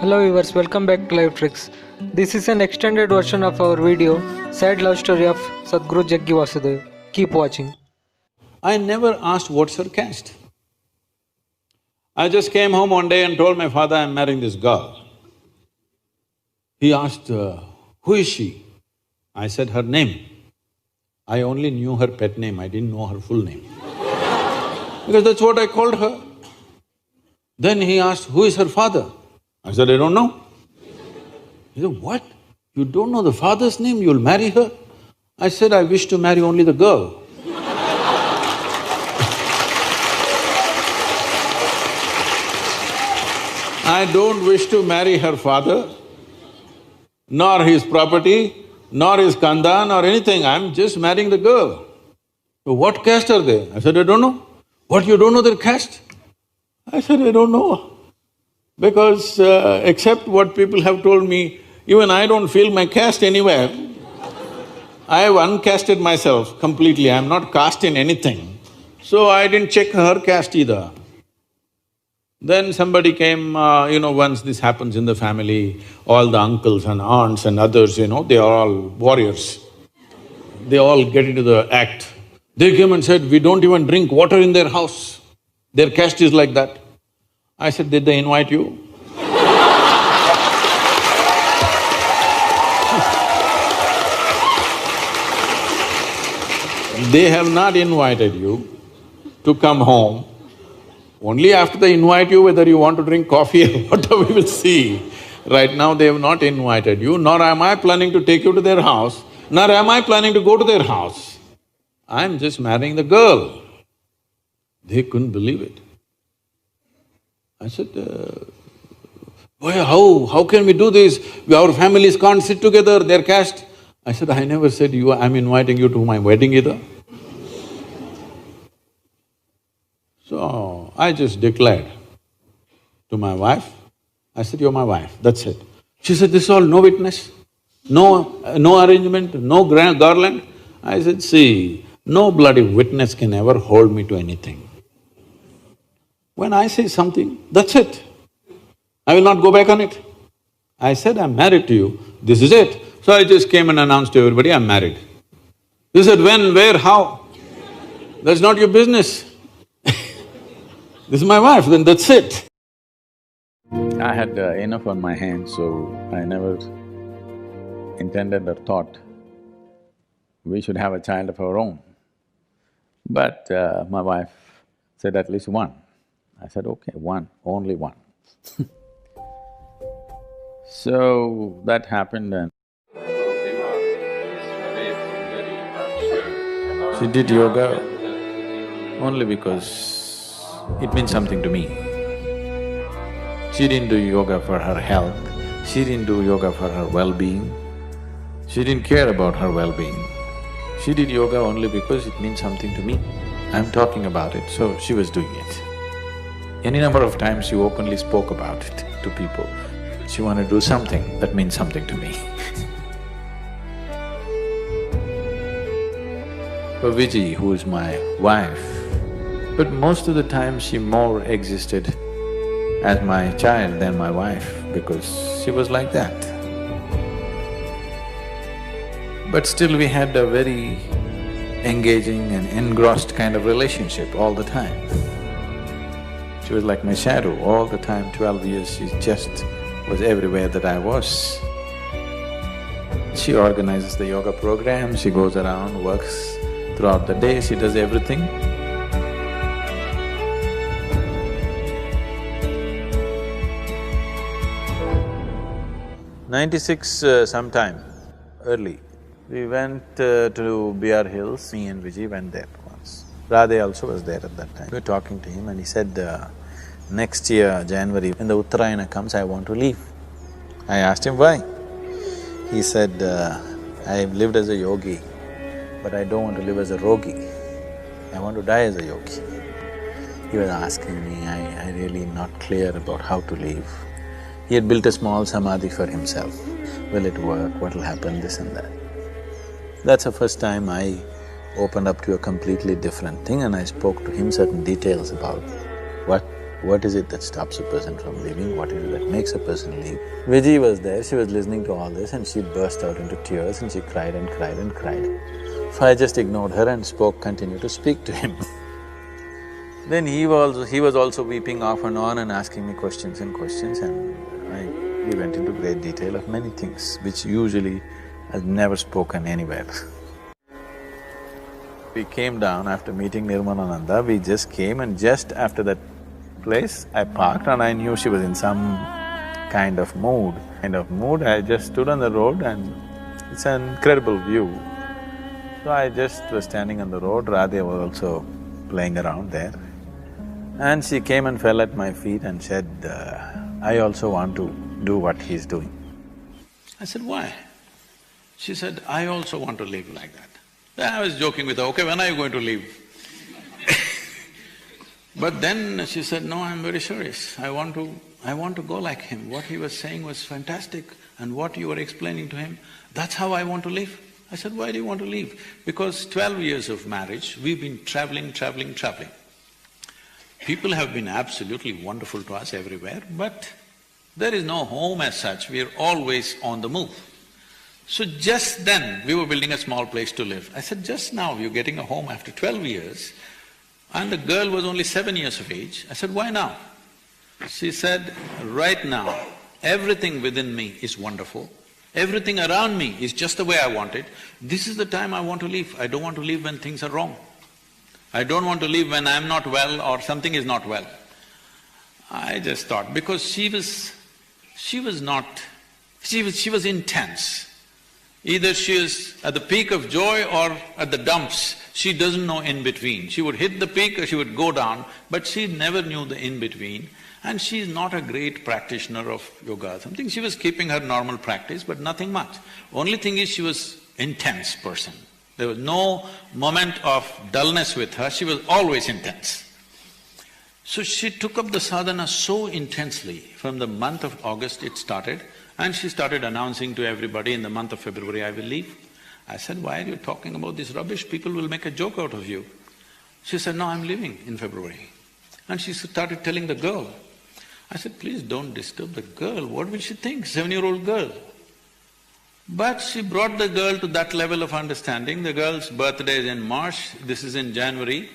Hello viewers, welcome back to Live Tricks. This is an extended version of our video, Sad Love Story of Sadhguru Jaggi Vasudev. Keep watching. I never asked what's her caste. I just came home one day and told my father, I'm marrying this girl. He asked, who is she? I said her name. I only knew her pet name, I didn't know her full name. Because that's what I called her. Then he asked, who is her father? I said, I don't know. He said, what? You don't know the father's name, you'll marry her? I said, I wish to marry only the girl. I don't wish to marry her father, nor his property, nor his khandan or anything, I'm just marrying the girl. So what caste are they? I said, I don't know. What, you don't know their caste? I said, I don't know. Because except what people have told me, even I don't feel my caste anywhere. I have uncasted myself completely, I'm not cast in anything. So I didn't check her caste either. Then somebody came, once this happens in the family, all the uncles and aunts and others, they are all warriors. They all get into the act. They came and said, we don't even drink water in their house. Their caste is like that. I said, did they invite you? They have not invited you to come home. Only after they invite you, whether you want to drink coffee or whatever, we will see. Right now they have not invited you, nor am I planning to take you to their house, nor am I planning to go to their house. I'm just marrying the girl. They couldn't believe it. I said, boy, how can we do this? Our families can't sit together, they're caste. I said, I never said I'm inviting you to my wedding either. So, I just declared to my wife, I said, you're my wife, that's it. She said, this is all no witness, no arrangement, no garland. I said, see, no bloody witness can ever hold me to anything. When I say something, that's it. I will not go back on it. I said, I'm married to you, this is it. So I just came and announced to everybody, I'm married. They said, when, where, how? That's not your business. This is my wife, then that's it. I had enough on my hands, so I never intended or thought we should have a child of our own. But my wife said at least one. I said, okay, one, only one. So that happened and she did yoga only because it means something to me. She didn't do yoga for her health, she didn't do yoga for her well-being, she didn't care about her well-being. She did yoga only because it means something to me. I'm talking about it, so she was doing it. Any number of times she openly spoke about it to people. She wanted to do something that means something to me. For Viji, who is my wife, but most of the time she more existed as my child than my wife because she was like that. But still we had a very engaging and engrossed kind of relationship all the time. She was like my shadow all the time, 12 years, she just was everywhere that I was. She organizes the yoga program, she goes around, works throughout the day, she does everything. 96 sometime, early, we went to BR Hills, me and Vijay went there once. Radhe also was there at that time. We were talking to him and he said, next year, January, when the Uttarayana comes, I want to leave. I asked him why. He said, I've lived as a yogi, but I don't want to live as a rogi. I want to die as a yogi. He was asking me, I really not clear about how to live. He had built a small samadhi for himself. Will it work? What will happen? This and that. That's the first time I opened up to a completely different thing and I spoke to him certain details about what What is it that stops a person from leaving? What is it that makes a person leave? Viji was there, she was listening to all this and she burst out into tears and she cried and cried and cried. So I just ignored her and continued to speak to him. Then he was also weeping off and on and asking me questions and we went into great detail of many things which usually I've never spoken anywhere. We came down after meeting Nirmalananda, we just came and just after that place, I parked and I knew she was in some kind of mood. I just stood on the road and it's an incredible view. So I just was standing on the road, Radhe was also playing around there. And she came and fell at my feet and said, I also want to do what he's doing. I said, why? She said, I also want to live like that. Then I was joking with her, okay, when are you going to leave? But then she said, no, I'm very serious, I want to go like him. What he was saying was fantastic and what you were explaining to him, that's how I want to live. I said, why do you want to leave? Because 12 years of marriage, we've been traveling. People have been absolutely wonderful to us everywhere, but there is no home as such, we're always on the move. So just then, we were building a small place to live. I said, just now you're getting a home after 12 years and the girl was only 7 years of age. I said, why now? She said, right now, everything within me is wonderful, everything around me is just the way I want it. This is the time I want to leave. I don't want to leave when things are wrong. I don't want to leave when I'm not well or something is not well. I just thought, because she was intense. Either she is at the peak of joy or at the dumps, she doesn't know in between. She would hit the peak or she would go down, but she never knew the in-between. And she's not a great practitioner of yoga or something. She was keeping her normal practice, but nothing much. Only thing is she was intense person. There was no moment of dullness with her, she was always intense. So she took up the sadhana so intensely, from the month of August it started, and she started announcing to everybody, in the month of February I will leave. I said, why are you talking about this rubbish? People will make a joke out of you. She said, no, I'm leaving in February. And she started telling the girl. I said, please don't disturb the girl, what will she think, 7-year-old girl? But she brought the girl to that level of understanding. The girl's birthday is in March, this is in January.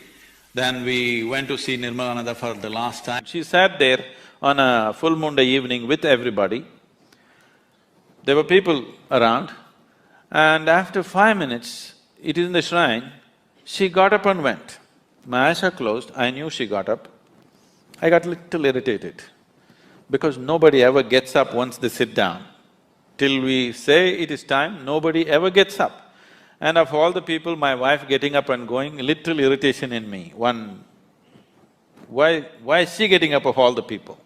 Then we went to see Nirmalananda for the last time. She sat there on a full moon day evening with everybody. There were people around, and after 5 minutes, it is in the shrine, she got up and went. My eyes are closed, I knew she got up. I got little irritated, because nobody ever gets up once they sit down. Till we say it is time, nobody ever gets up. And of all the people, my wife getting up and going, little irritation in me. Why is she getting up of all the people?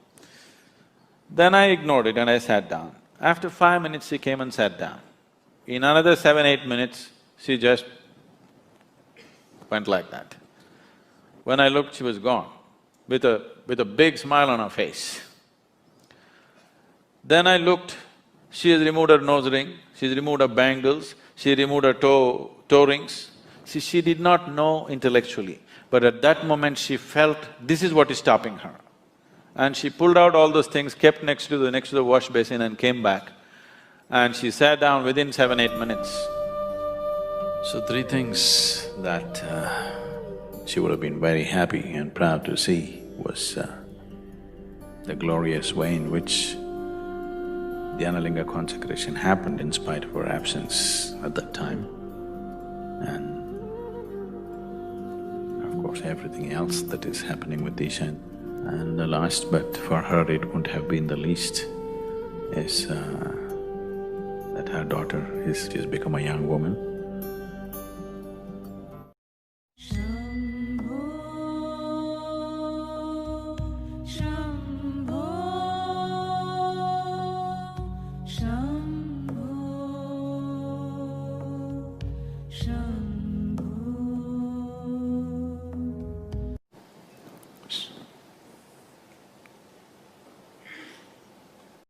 Then I ignored it and I sat down. After 5 minutes, she came and sat down. In another 7-8 minutes, she just went like that. When I looked, she was gone, with a big smile on her face. Then I looked, she has removed her nose ring, she's removed her bangles, she removed her toe rings. See, she did not know intellectually, but at that moment she felt this is what is stopping her. And she pulled out all those things, kept next to the wash basin and came back. And she sat down within 7-8 minutes. So 3 things that she would have been very happy and proud to see was the glorious way in which the Analinga consecration happened in spite of her absence at that time. And of course everything else that is happening with Isha. And the last, but for her it wouldn't have been the least, is that her daughter she's become a young woman.